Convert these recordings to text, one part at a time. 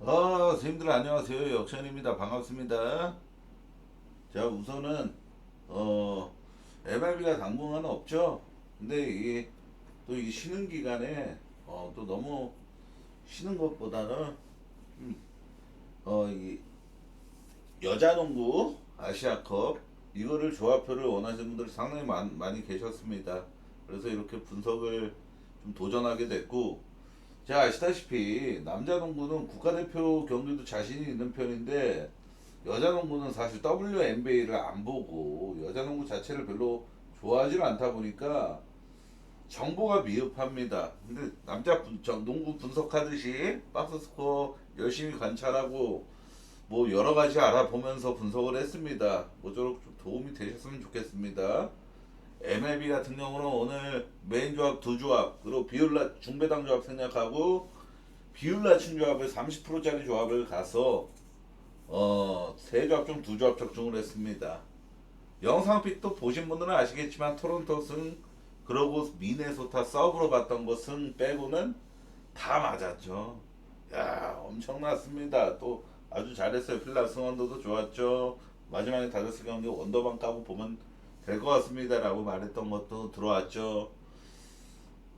선생님들 안녕하세요. 역천입니다. 반갑습니다. 자, 우선은 MLB가 당분간 없죠. 근데 이게 또 이 쉬는 기간에 또 너무 쉬는 것보다는 이 여자 농구 아시아컵 이거를 조합표를 원하시는 분들이 상당히 많이 계셨습니다. 그래서 이렇게 분석을 좀 도전하게 됐고, 제가 아시다시피 남자 농구는 국가대표 경기도 자신이 있는 편인데 여자 농구는 사실 WNBA를 안 보고 여자 농구 자체를 별로 좋아하지 않다 보니까 정보가 미흡합니다. 근데 농구 분석하듯이 박스 스코어 열심히 관찰하고 뭐 여러 가지 알아보면서 분석을 했습니다. 모쪼록 좀 도움이 되셨으면 좋겠습니다. MLB 같은 경우는 오늘 메인 조합 두 조합 그리고 비율라 중배당 조합 생략하고 비율 낮춘 조합을 30%짜리 조합을 가서 세 조합 중 두 조합 적중을 했습니다. 영상 픽도 보신 분들은 아시겠지만 토론토 승 그러고 미네소타 서브로 갔던 거 승 빼고는 다 맞았죠. 야, 엄청났습니다. 또 아주 잘했어요. 필라 승원도도 좋았죠. 마지막에 다저스 경기 원더방 까고 보면 될 것 같습니다라고 말했던 것도 들어왔죠.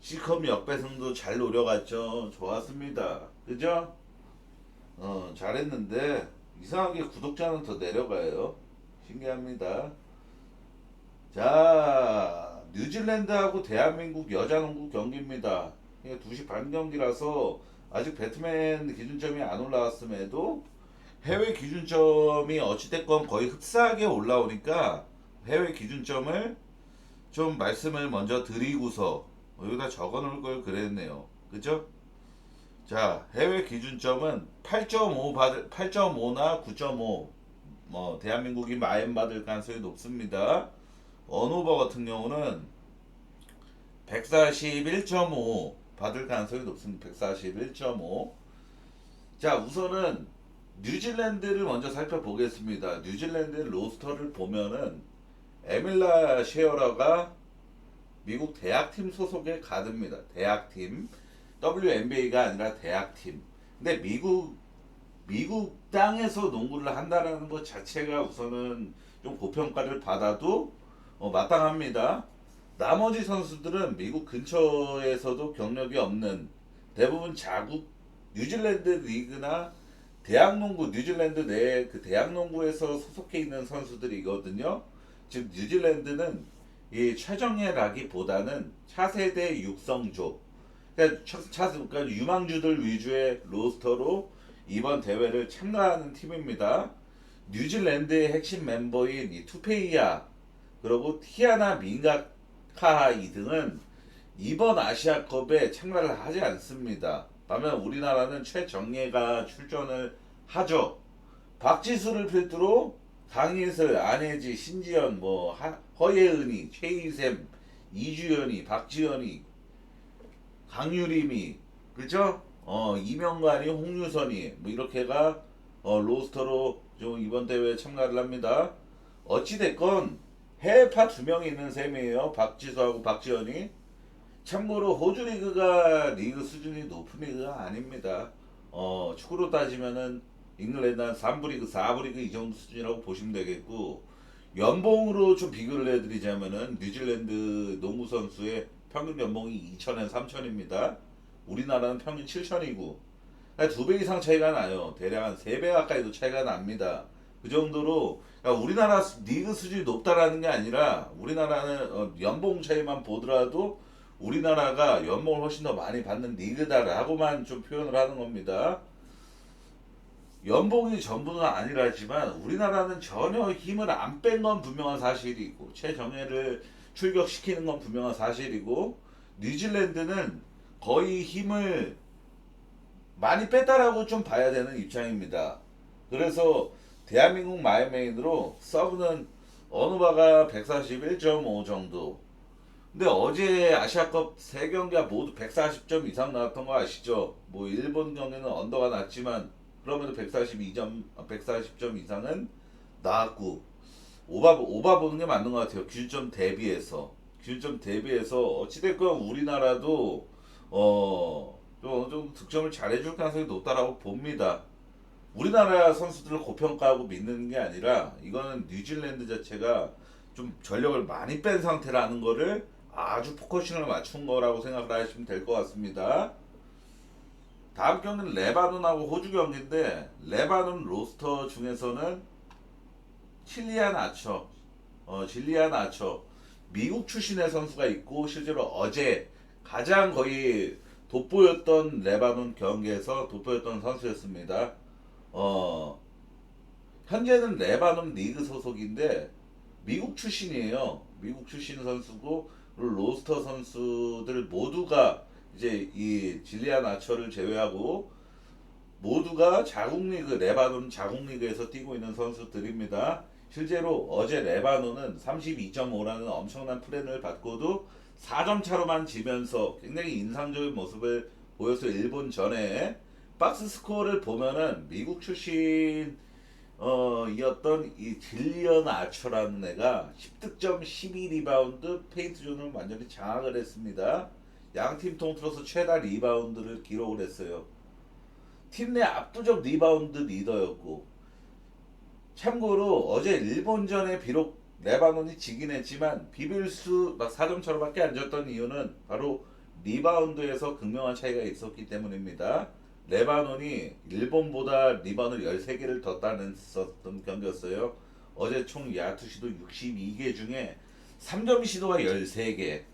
C컵 역배승도 잘 노려갔죠. 좋았습니다. 그죠? 잘했는데 이상하게 구독자는 더 내려가요. 신기합니다. 자, 뉴질랜드하고 대한민국 여자농구 경기입니다. 이게 2시 반 경기라서 아직 배트맨 기준점이 안 올라왔음에도 해외 기준점이 어찌됐건 거의 흡사하게 올라오니까 해외 기준점을 좀 말씀을 먼저 드리고서 여기다 적어 놓을 걸 그랬네요. 그죠? 자, 해외 기준점은 8.5나 9.5 뭐 대한민국이 마엠 받을 가능성이 높습니다. 언오버 같은 경우는 141.5 받을 가능성이 높습니다. 141.5. 자, 우선은 뉴질랜드를 먼저 살펴보겠습니다. 뉴질랜드 로스터를 보면은 에밀라 셰어러가 미국 대학팀 소속의 가드입니다. 대학팀. WNBA가 아니라 대학팀. 근데 미국 땅에서 농구를 한다는 것 자체가 우선은 좀 고평가를 받아도 마땅합니다. 나머지 선수들은 미국 근처에서도 경력이 없는 대부분 자국 뉴질랜드 리그나 대학농구 뉴질랜드 내 그 대학농구에서 소속해 있는 선수들이거든요. 즉 뉴질랜드는 이 최정예라기보다는 차세대 육성조 그러니까 유망주들 위주의 로스터로 이번 대회를 참가하는 팀입니다. 뉴질랜드의 핵심 멤버인 이 투페이아 그리고 티아나 민가카이 등은 이번 아시아컵에 참가를 하지 않습니다. 반면 우리나라는 최정예가 출전을 하죠. 박지수를 필두로 강희슬, 안혜지, 신지연, 허예은이, 최희샘, 이주연이, 박지연이, 강유림이, 그죠? 이명관이, 홍유선이, 뭐 이렇게가 로스터로 좀 이번 대회에 참가를 합니다. 어찌됐건 해외파 두 명이 있는 셈이에요. 박지수하고 박지연이. 참고로 호주 리그가 리그 수준이 높은 리그가 아닙니다. 축구로 따지면은 잉글랜드 한 3부 리그, 4부 리그 이 정도 수준이라고 보시면 되겠고 연봉으로 좀 비교를 해드리자면은 뉴질랜드 농구 선수의 평균 연봉이 2천엔 3천입니다. 우리나라는 평균 7천이고 두 배 이상 차이가 나요. 대략 한 3배 가까이도 차이가 납니다. 그 정도로 그러니까 우리나라 리그 수준이 높다라는 게 아니라 우리나라는 연봉 차이만 보더라도 우리나라가 연봉을 훨씬 더 많이 받는 리그다라고만 좀 표현을 하는 겁니다. 연봉이 전부는 아니라지만 우리나라는 전혀 힘을 안 뺀 건 분명한 사실이고 최정예를 출격시키는 건 분명한 사실이고 뉴질랜드는 거의 힘을 많이 뺐다라고 좀 봐야 되는 입장입니다. 그래서 대한민국 마이메인으로 서브는 어느바가 141.5 정도. 근데 어제 아시아컵 3경기가 모두 140점 이상 나왔던 거 아시죠? 뭐 일본 경기는 언더가 났지만 그러면도 140점 이상은 나왔고 오바 보는 게 맞는 것 같아요. 기준점 대비해서 어찌됐건 우리나라도 좀 어느 정도 득점을 잘해줄 가능성이 높다라고 봅니다. 우리나라 선수들을 고평가하고 믿는 게 아니라 이거는 뉴질랜드 자체가 좀 전력을 많이 뺀 상태라는 거를 아주 포커싱을 맞춘 거라고 생각을 하시면 될 것 같습니다. 다음 경기는 레바논하고 호주 경기인데 레바논 로스터 중에서는 칠리안 아처, 질리안 아처 미국 출신의 선수가 있고 실제로 어제 가장 거의 돋보였던 레바논 경기에서 돋보였던 선수였습니다. 어, 현재는 레바논 리그 소속인데 미국 출신이에요. 미국 출신 선수고 로스터 선수들 모두가 이제 이 질리안 아처를 제외하고 모두가 자국 리그 레바논 자국 리그에서 뛰고 있는 선수들입니다. 실제로 어제 레바논은 32.5라는 엄청난 플랜을 받고도 4점 차로만 지면서 굉장히 인상적인 모습을 보여서 일본 전에 박스 스코어를 보면은 미국 출신 이었던 이 질리언 아처라는 애가 10득점 12리바운드 페인트 존을 완전히 장악을 했습니다. 양팀 통틀어서 최다 리바운드를 기록을 했어요. 팀 내 압도적 리바운드 리더였고 참고로 어제 일본전에 비록 레바논이 지긴 했지만 비빌 수막 4점 차로밖에 안 졌던 이유는 바로 리바운드에서 극명한 차이가 있었기 때문입니다. 레바논이 일본보다 리바운드 13개를 더 따냈었던 경기였어요. 어제 총 야투 시도 62개 중에 3점 시도가 13개.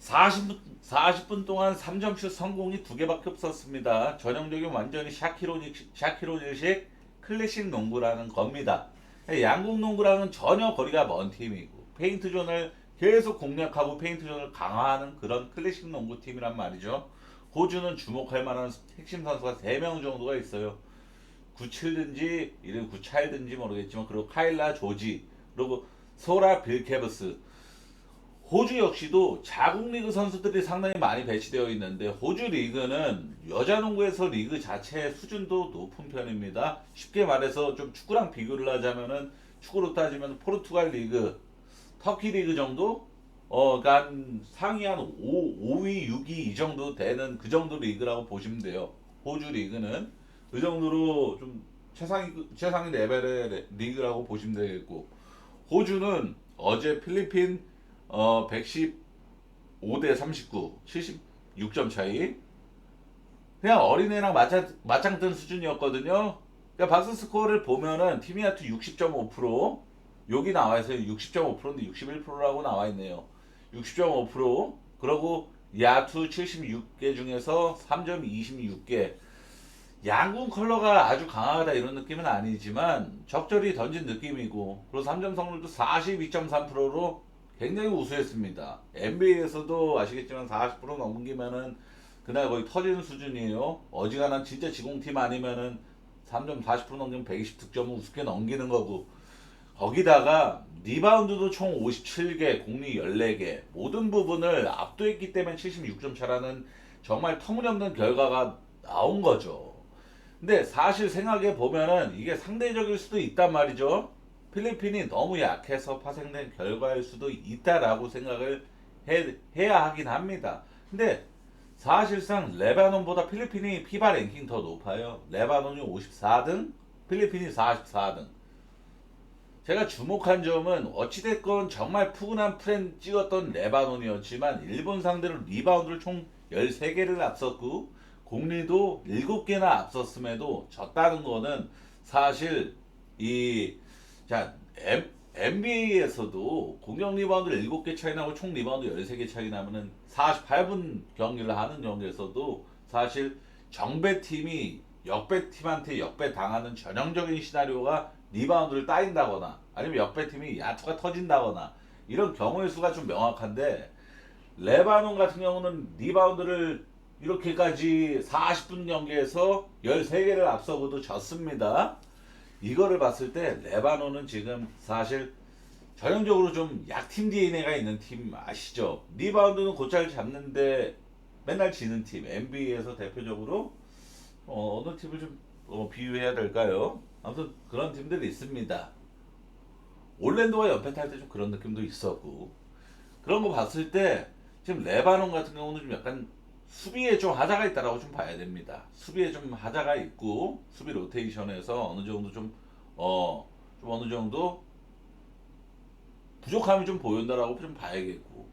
40분 동안 3점 슛 성공이 2개밖에 없었습니다. 전형적인 완전히 샤키로닐식 클래식 농구라는 겁니다. 양국 농구랑은 전혀 거리가 먼 팀이고 페인트 존을 계속 공략하고 페인트 존을 강화하는 그런 클래식 농구 팀이란 말이죠. 호주는 주목할 만한 핵심 선수가 3명 정도가 있어요. 97든지 이름 9차일든지 모르겠지만 그리고 카일라 조지 그리고 소라 빌케브스. 호주 역시도 자국 리그 선수들이 상당히 많이 배치되어 있는데 호주 리그는 여자 농구에서 리그 자체의 수준도 높은 편입니다. 쉽게 말해서 좀 축구랑 비교를 하자면은 축구로 따지면 포르투갈 리그, 터키 리그 정도? 그러니까 한 상위 한 5위, 6위 이 정도 되는 그 정도 리그라고 보시면 돼요. 호주 리그는 그 정도로 좀 최상위 레벨의 리그라고 보시면 되겠고 호주는 어제 필리핀 115대 39, 76점 차이. 그냥 어린애랑 맞짱 뜬 수준이었거든요. 그러니까 박스 스코어를 보면은 팀이아트 60.5%, 여기 나와 있어요. 60.5%인데 61%라고 나와 있네요. 60.5%, 그리고 야투 76개 중에서 3점 26개. 양궁 컬러가 아주 강하다 이런 느낌은 아니지만 적절히 던진 느낌이고 그리고 3점 성률도 42.3%로 굉장히 우수했습니다. NBA에서도 아시겠지만 40% 넘기면은 그날 거의 터지는 수준이에요. 어지간한 진짜 지공팀 아니면은 3점 40% 넘기면 120득점은 우습게 넘기는 거고 거기다가 리바운드도 총 57개, 공리 14개 모든 부분을 압도했기 때문에 76점 차라는 정말 터무니없는 결과가 나온 거죠. 근데 사실 생각해 보면은 이게 상대적일 수도 있단 말이죠. 필리핀이 너무 약해서 파생된 결과일 수도 있다라고 생각을 해야 하긴 합니다. 근데 사실상 레바논보다 필리핀이 피바 랭킹 더 높아요. 레바논이 54등, 필리핀이 44등. 제가 주목한 점은 어찌됐건 정말 푸근한 프렌 찍었던 레바논이었지만 일본 상대로 리바운드를 총 13개를 앞섰고 공리도 7개나 앞섰음에도 졌다는 거는 사실 이 자, NBA에서도 공격 리바운드 7개 차이 나고 총 리바운드 13개 차이 나면은 48분 경기를 하는 경기에서도 사실 정배팀이 역배팀한테 역배 당하는 전형적인 시나리오가 리바운드를 따인다거나 아니면 역배팀이 야투가 터진다거나 이런 경우의 수가 좀 명확한데 레바논 같은 경우는 리바운드를 이렇게까지 40분 경기에서 13개를 앞서고도 졌습니다. 이거를 봤을 때 레바논은 지금 사실 전형적으로 좀 약팀 DNA가 있는 팀 아시죠? 리바운드는 곧잘 잡는데 맨날 지는 팀. NBA에서 대표적으로 어느 팀을 좀 비유해야 될까요? 아무튼 그런 팀들이 있습니다. 올랜도와 연패 탈 때 좀 그런 느낌도 있었고 그런 거 봤을 때 지금 레바논 같은 경우는 좀 약간 수비에 좀 하자가 있다라고 좀 봐야 됩니다. 수비에 좀 하자가 있고 수비 로테이션에서 어느 정도 좀 어느 정도 부족함이 좀 보인다라고 좀 봐야겠고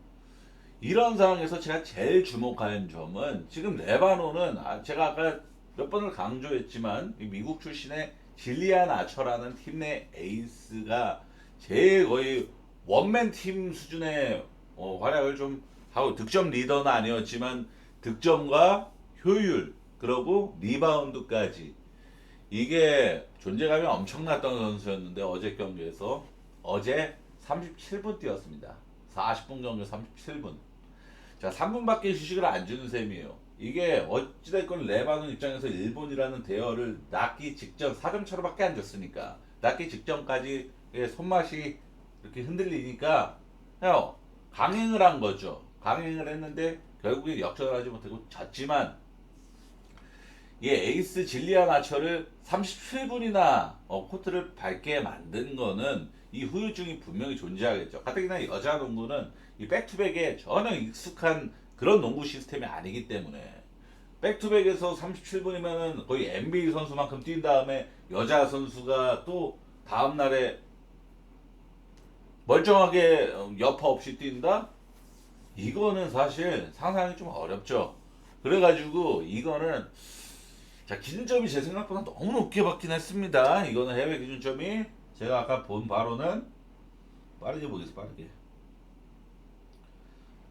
이런 상황에서 제가 제일 주목하는 점은 지금 레바논은 제가 아까 몇 번을 강조했지만 미국 출신의 질리안 아처라는 팀 내 에이스가 제일 거의 원맨 팀 수준의 활약을 좀 하고 득점 리더는 아니었지만 득점과 효율 그리고 리바운드까지 이게 존재감이 엄청났던 선수였는데 어제 경기에서 어제 37분 뛰었습니다. 40분 경기 37분. 자, 3분밖에 휴식을 안 주는 셈이에요. 이게 어찌됐건 레바논 입장에서 일본이라는 대열을 낳기 직전 4점 차로밖에 안 줬으니까 낳기 직전까지 손맛이 이렇게 흔들리니까 강행을 한 거죠. 강행을 했는데 결국에 역전하지 못하고 졌지만 이 에이스 질리안 아처를 37분이나 코트를 밟게 만든 거는 이 후유증이 분명히 존재하겠죠. 가뜩이나 여자 농구는 이 백투백에 전혀 익숙한 그런 농구 시스템이 아니기 때문에 백투백에서 37분이면은 거의 NBA 선수만큼 뛴 다음에 여자 선수가 또 다음 날에 멀쩡하게 여파 없이 뛴다? 이거는 사실 상상이 좀 어렵죠. 그래가지고 이거는 자, 기준점이 제 생각보다 너무 높게 받긴 했습니다. 이거는 해외 기준점이 제가 아까 본 바로는 빠르게 보겠습니다. 빠르게.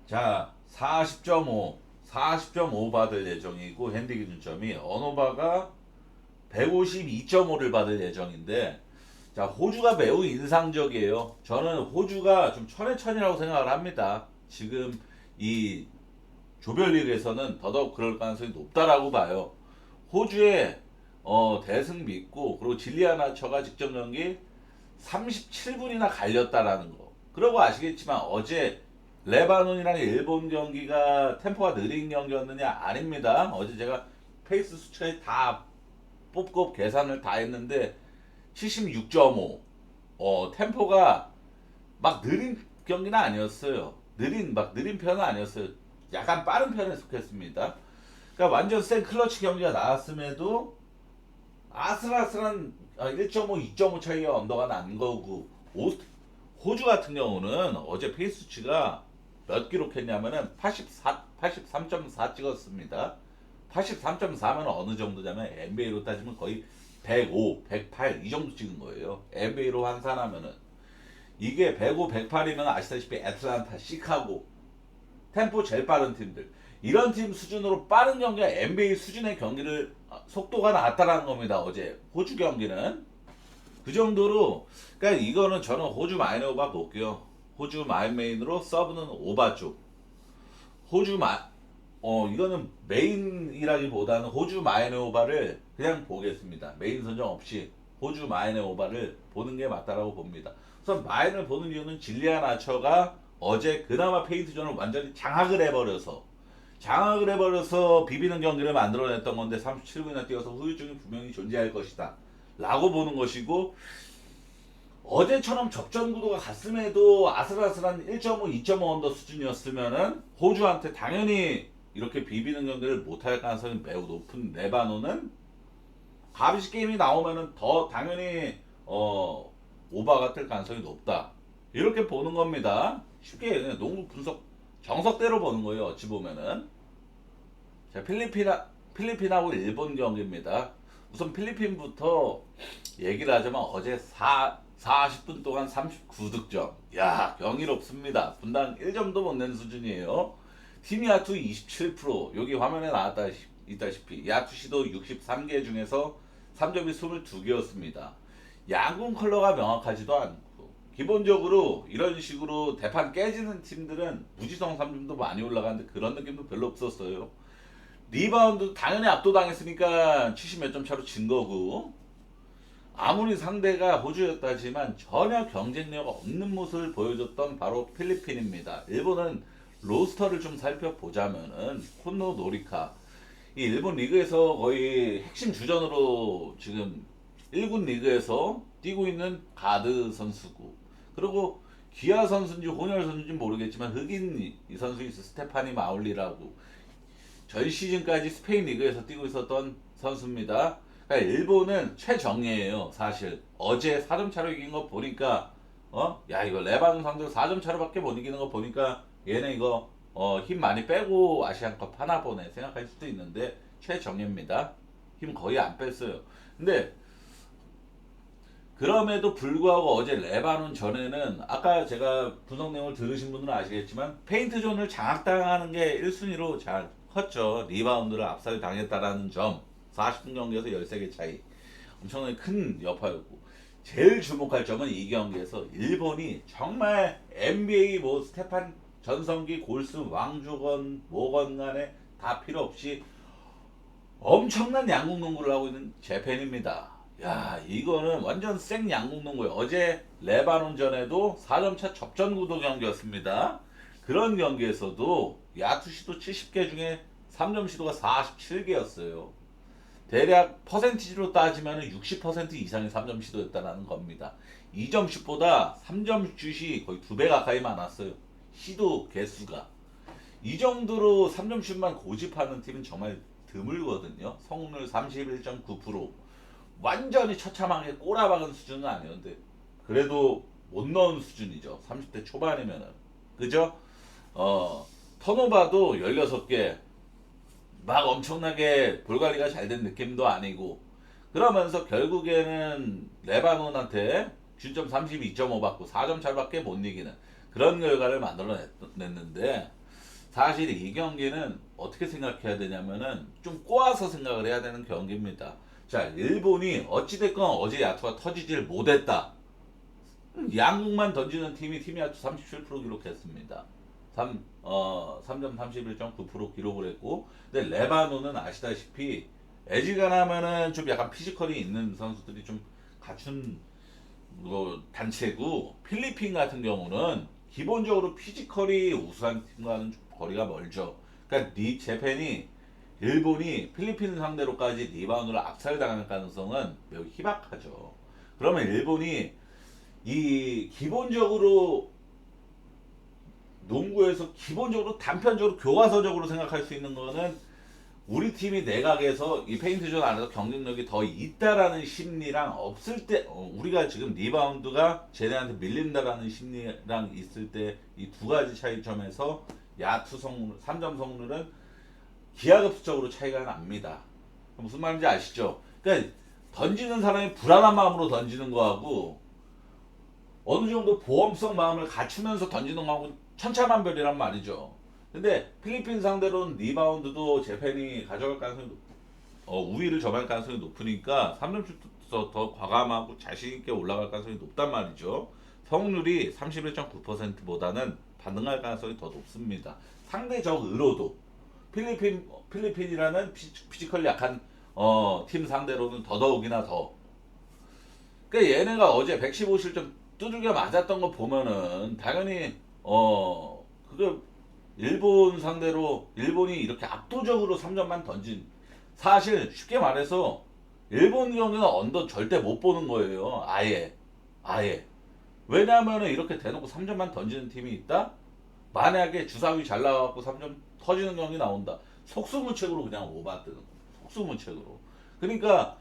자, 40.5 받을 예정이고 핸디 기준점이 언어바가 152.5를 받을 예정인데 자, 호주가 매우 인상적이에요. 저는 호주가 좀 천해천이라고 생각을 합니다. 지금 이 조별리그에서는 더더욱 그럴 가능성이 높다라고 봐요. 호주의 대승 믿고 그리고 질리아나처가 직접 경기 37분이나 갈렸다라는 거. 그러고 아시겠지만 어제 레바논이랑 일본 경기가 템포가 느린 경기였느냐 아닙니다. 어제 제가 페이스 수치까지 다 뽑고 계산을 다 했는데 76.5 템포가 막 느린 경기는 아니었어요. 느린 편은 아니었어요. 약간 빠른 편에 속했습니다. 그러니까 완전 센 클러치 경기가 나왔음에도 아슬아슬한 1.5, 2.5 차이의 언더가 난 거고 호주 같은 경우는 어제 페이스 수치가 몇 기록했냐면은 83.4 찍었습니다. 83.4면 어느 정도냐면 NBA로 따지면 거의 105, 108 이 정도 찍은 거예요. NBA로 환산하면은 이게 105, 108이면 아시다시피 애틀란타, 시카고 템포 제일 빠른 팀들 이런 팀 수준으로 빠른 경기가 NBA 수준의 경기를 속도가 나왔다라는 겁니다. 어제 호주 경기는 그 정도로 그러니까 이거는 저는 호주 마인 오바 볼게요. 호주 마인 메인으로 서브는 오바 쪽. 이거는 메인이라기보다는 호주 마인 오바를 그냥 보겠습니다. 메인 선정 없이 호주 마인 오바를 보는 게 맞다라고 봅니다. 우선 마인을 보는 이유는 질리안 아처가 어제 그나마 페인트존을 완전히 장악을 해버려서 비비는 경기를 만들어냈던 건데 37분이나 뛰어서 후유증이 분명히 존재할 것이다 라고 보는 것이고 어제처럼 접전 구도가 갔음에도 아슬아슬한 1.5, 2.5 언더 수준이었으면은 호주한테 당연히 이렇게 비비는 경기를 못할 가능성이 매우 높은 레바논은 가비시 게임이 나오면은 더 당연히 오바가 뜰 가능성이 높다 이렇게 보는 겁니다. 쉽게 그냥 농구 분석 정석대로 보는 거예요. 어찌 보면은 자, 필리핀하고 일본 경기입니다. 우선 필리핀부터 얘기를 하자면 어제 40분 동안 39득점. 야, 경이롭습니다. 분당 1점도 못 낸 수준이에요. 팀 야투 27%. 여기 화면에 있다시피 야투 시도 63개 중에서 3점이 22개였습니다. 양궁 컬러가 명확하지도 않고 기본적으로 이런 식으로 대판 깨지는 팀들은 무지성 3점도 많이 올라가는데 그런 느낌도 별로 없었어요. 리바운드 당연히 압도당했으니까 70 몇 점 차로 진 거고 아무리 상대가 호주였다지만 전혀 경쟁력 없는 모습을 보여줬던 바로 필리핀입니다. 일본은 로스터를 좀 살펴보자면은 콘노 노리카 이 일본 리그에서 거의 핵심 주전으로 지금 1군 리그에서 뛰고 있는 가드 선수고 그리고 기아 선수인지 혼혈 선수인지 모르겠지만 흑인 이 선수 있어 스테파니 마울리라고 전 시즌까지 스페인 리그에서 뛰고 있었던 선수입니다. 그러니까 일본은 최정예예요. 사실 어제 4점 차로 이긴 거 보니까 야 이거 레바논 상대로 4점 차로밖에 못 이기는 거 보니까 얘네 이거 힘 많이 빼고 아시안컵 하나 보네 생각할 수도 있는데 최정예입니다. 힘 거의 안 뺐어요. 근데 그럼에도 불구하고 어제 레바논 전에는 아까 제가 분석 내용을 들으신 분들은 아시겠지만 페인트 존을 장악당하는 게 1순위로 잘 컸죠. 리바운드를 압살 당했다라는 점 40분 경기에서 13개 차이 엄청나게 큰 여파였고 제일 주목할 점은 이 경기에서 일본이 정말 NBA 뭐 스테판 전성기 골스 왕주건 뭐건 간에 다 필요 없이 엄청난 양궁 농구를 하고 있는 재팬입니다. 야, 이거는 완전 생 양궁 농구예요. 어제 레바논전에도 4점 차 접전 구도 경기였습니다. 그런 경기에서도 야투 시도 70개 중에 3점 시도가 47개였어요. 대략 퍼센티지로 따지면 60% 이상의 3점 시도였다는 겁니다. 2점 슛보다 3점 슛이 거의 2배 가까이 많았어요. 시도 개수가. 이 정도로 3점 슛만 고집하는 팀은 정말 드물거든요. 성공률 31.9%. 완전히 처참하게 꼬라박은 수준은 아니었는데 그래도 못 넣은 수준이죠. 30대 초반이면은. 그죠? 턴오버도 16개. 막 엄청나게 볼관리가 잘 된 느낌도 아니고 그러면서 결국에는 레바논한테 균점 32.5 받고 4점 차밖에 못 이기는 그런 결과를 만들어냈는데 사실 이 경기는 어떻게 생각해야 되냐면은 좀 꼬아서 생각을 해야 되는 경기입니다. 자, 일본이 어찌됐건 어제 야투가 터지질 못했다. 양국만 던지는 팀 야투 37% 기록했습니다. 3점 31.9% 기록을 했고, 근데 레바논은 아시다시피 애지간하면은 좀 약간 피지컬이 있는 선수들이 좀 갖춘 뭐 단체고 필리핀 같은 경우는 기본적으로 피지컬이 우수한 팀과는 좀 거리가 멀죠. 그러니까 재팬이 일본이 필리핀 상대로까지 리바운드를 압살당할 가능성은 매우 희박하죠. 그러면 일본이 이 기본적으로 농구에서 기본적으로 단편적으로 교과서적으로 생각할 수 있는 거는 우리 팀이 내각에서 이 페인트존 안에서 경쟁력이 더 있다라는 심리랑 없을 때 우리가 지금 리바운드가 쟤네한테 밀린다라는 심리랑 있을 때 이 두 가지 차이점에서 야투 성률, 3점 성률은 기하급수적으로 차이가 납니다. 무슨 말인지 아시죠? 그러니까 던지는 사람이 불안한 마음으로 던지는 거하고 어느 정도 보험성 마음을 갖추면서 던지는 거하고 천차만별이란 말이죠. 근데 필리핀 상대로는 리바운드도 재팬이 가져갈 가능성이 우위를 점할 가능성이 높으니까 3점 슛도 더 과감하고 자신 있게 올라갈 가능성이 높단 말이죠. 성률이 31.9%보다는 반등할 가능성이 더 높습니다. 상대적으로도 필리핀이라는 피지컬 약한 팀 상대로는 더더욱이나 더. 그러니까 얘네가 어제 115실점 두들겨 맞았던 거 보면은 당연히 그거 일본 상대로 일본이 이렇게 압도적으로 3점만 던진 사실 쉽게 말해서 일본 경기는 언더 절대 못 보는 거예요. 아예 왜냐하면 이렇게 대놓고 3점만 던지는 팀이 있다? 만약에 주사위 잘 나와갖고 3점 터지는 경기 나온다. 속수무책으로 그냥 오바뜨는 거. 속수무책으로. 그러니까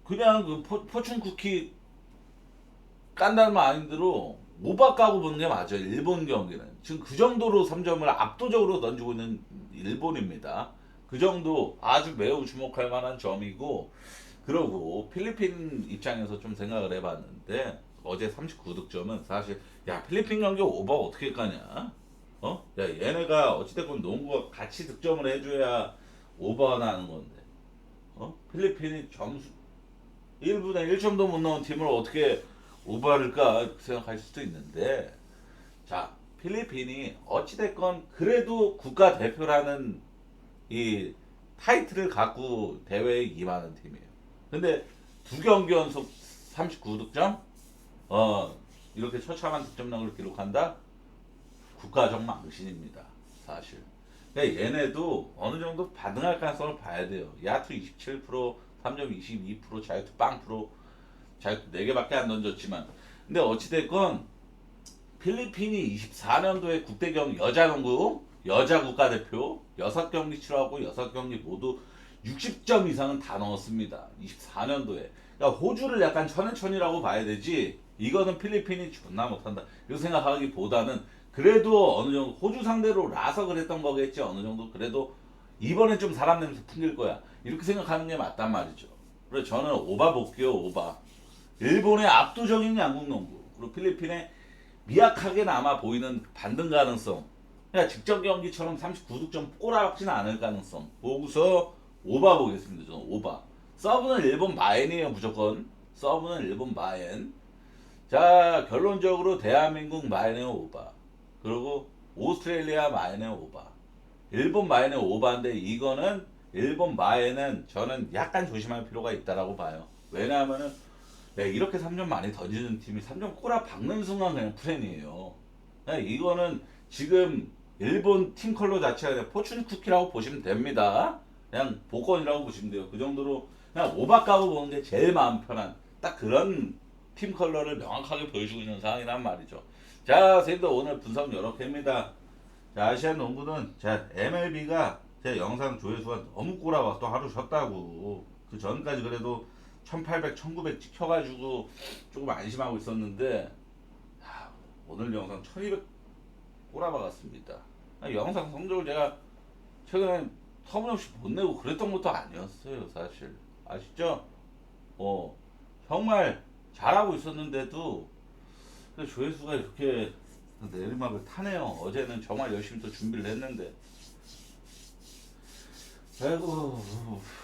그냥 그 포춘 쿠키 깐다는 말 아닌대로 오바 까고 보는 게 맞아요. 일본 경기는. 지금 그 정도로 3점을 압도적으로 던지고 있는 일본입니다. 그 정도 아주 매우 주목할 만한 점이고 그러고 필리핀 입장에서 좀 생각을 해봤는데 어제 39득점은 사실 야 필리핀 경기 오버 어떻게 까냐? 야 얘네가 어찌됐건 농구가 같이 득점을 해줘야 오버가 나는 건데 필리핀이 점수 1분에 1점도 못 넣은 팀을 어떻게 오버할까 생각할 수도 있는데 자 필리핀이 어찌됐건 그래도 국가대표라는 이 타이틀을 갖고 대회에 임하는 팀이에요. 근데 두 경기 연속 39득점 이렇게 처참한 득점력을 기록한다? 국가적 망신입니다. 사실. 그러니까 얘네도 어느 정도 반등할 가능성을 봐야 돼요. 야투 27%, 3점 22%, 자유투 빵 프로, 자유투 4개밖에 안 던졌지만. 근데 어찌됐건 필리핀이 24년도에 국대경 여자 농구 여자 국가대표 6경기 치러하고 6경기 모두 60점 이상은 다 넣었습니다. 24년도에. 그러니까 호주를 약간 천연천이라고 봐야 되지, 이거는 필리핀이 존나 못한다 이렇게 생각하기보다는, 그래도 어느 정도 호주 상대로 라서 그랬던 거겠지. 어느 정도 그래도 이번엔 좀 사람 냄새 풍길 거야 이렇게 생각하는 게 맞단 말이죠. 그래서 저는 오바 볼게요. 오바. 일본의 압도적인 양국 농구, 그리고 필리핀의 미약하게나마 보이는 반등 가능성, 그냥 직전 경기처럼 39득점 꼬라박지는 않을 가능성 보고서 오바 보겠습니다. 저는 오바. 서브는 일본 마엔이에요. 무조건 서브는 일본 마엔. 자, 결론적으로 대한민국 마엔의 오바, 그리고 오스트레일리아 마엔의 오바. 일본 마엔의 오바인데, 이거는 일본 마엔은 저는 약간 조심할 필요가 있다라고 봐요. 왜냐하면은 이렇게 3점 많이 던지는 팀이 3점 꼬라 박는 순간 그냥 프렌이에요. 이거는 지금 일본 팀 컬러 자체가 그냥 포춘 쿠키라고 보시면 됩니다. 그냥 복권이라고 보시면 돼요. 그 정도로 그냥 오바 까고 보는 게 제일 마음 편한 딱 그런 팀 컬러를 명확하게 보여주고 있는 상황이란 말이죠. 자, 선생님들 오늘 분석 이렇게 합니다. 자, 아시안 농구는 자, MLB가 제 영상 조회수가 너무 꼬라와 또 하루 쉬었다고. 그 전까지 그래도 1800, 1900 찍혀가지고 조금 안심하고 있었는데, 오늘 영상 1200 꼬라박았습니다. 영상 성적을 제가 최근에 터무니없이 못 내고 그랬던 것도 아니었어요, 사실. 아시죠? 정말 잘하고 있었는데도 조회수가 이렇게 내리막을 타네요. 어제는 정말 열심히 또 준비를 했는데. 아이고,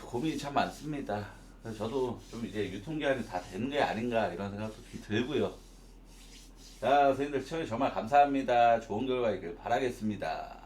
고민이 참 많습니다. 그래서 저도 좀 이제 유통기한이 다 되는 게 아닌가 이런 생각도 들고요. 자, 선생님들 시청해 정말 감사합니다. 좋은 결과 있길 바라겠습니다.